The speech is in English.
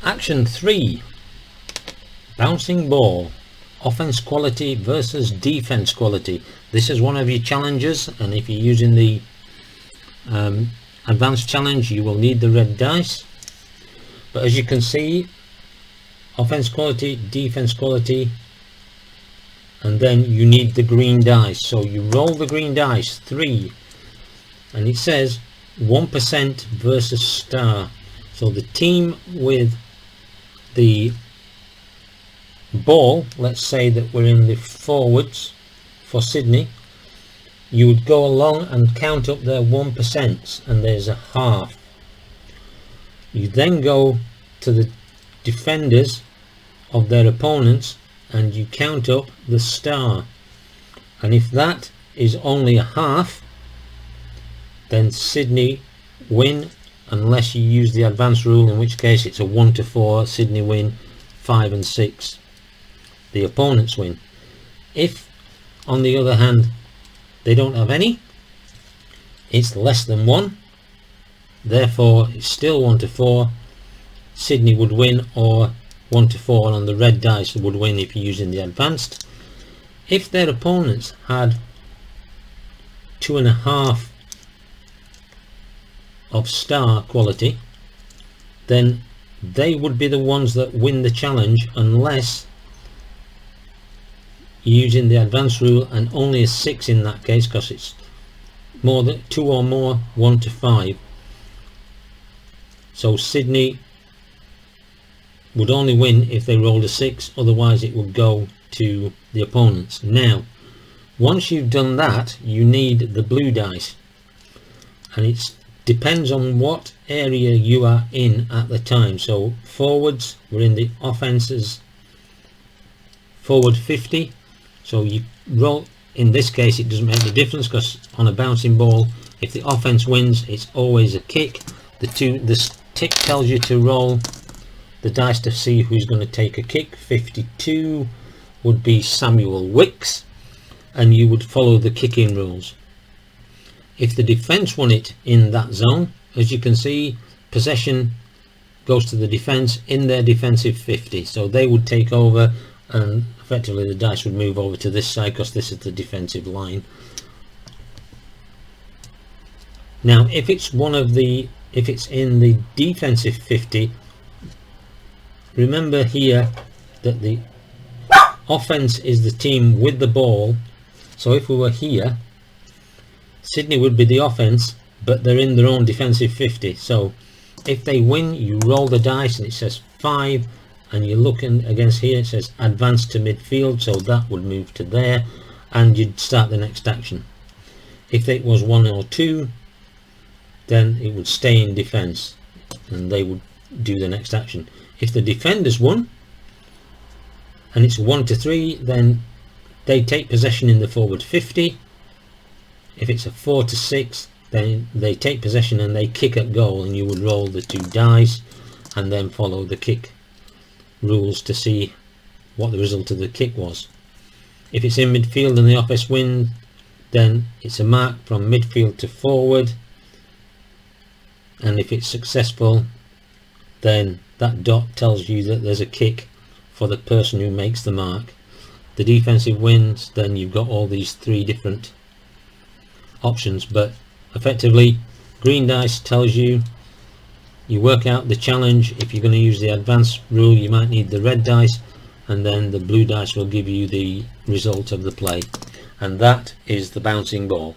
Action 3, bouncing ball, offense quality versus defense quality. This is one of your challenges, and if you're using the advanced challenge you will need the red dice. But as you can see, offense quality, defense quality, and then you need the green dice. So you roll the green dice, 3, and it says 1% versus star. So the team with the ball, let's say that we're in the forwards for Sydney, you would go along and count up their 1%, and there's a half. You then go to the defenders of their opponents and you count up the star, and if that is only a half, then Sydney win, unless you use the advanced rule, in which case it's a 1 to 4, Sydney win, 5 and 6 the opponents win. If on the other hand they don't have any, it's less than 1, therefore it's still 1 to 4, Sydney would win, or 1 to 4 on the red dice would win if you're using the advanced. If their opponents had 2.5 of star quality, then they would be the ones that win the challenge, unless using the advanced rule, and only a 6 in that case, because it's more than 2 or more, 1 to 5. So Sydney would only win if they rolled a 6, otherwise it would go to the opponents. Now once you've done that, you need the blue dice, and it depends on what area you are in at the time. So forwards, we're in the offenses forward 50, so you roll. In this case it doesn't make any difference, because on a bouncing ball, if the offense wins, it's always a kick. The tick tells you to roll the dice to see who's going to take a kick. 52 would be Samuel Wicks, and you would follow the kicking rules. If the defense won it in that zone, as you can see, possession goes to the defense in their defensive 50, so they would take over, and effectively the dice would move over to this side, because this is the defensive line. Now if it's in the defensive 50, remember here that the offense is the team with the ball. So if we were here, Sydney would be the offense, but they're in their own defensive 50. So if they win, you roll the dice and it says 5, and you're looking against here, it says advance to midfield, so that would move to there, and you'd start the next action. If it was 1 or 2, then it would stay in defense and they would do the next action. If the defenders won and it's 1 to 3, then they take possession in the forward 50. If it's a 4 to 6, then they take possession and they kick at goal, and you would roll the 2 dice and then follow the kick rules to see what the result of the kick was. If it's in midfield and the offense win, then it's a mark from midfield to forward, and if it's successful, then that dot tells you that there's a kick for the person who makes the mark. The defensive wins, then you've got all these 3 different options, but effectively green dice tells you, you work out the challenge. If you're going to use the advanced rule, you might need the red dice, and then the blue dice will give you the result of the play, and that is the bouncing ball.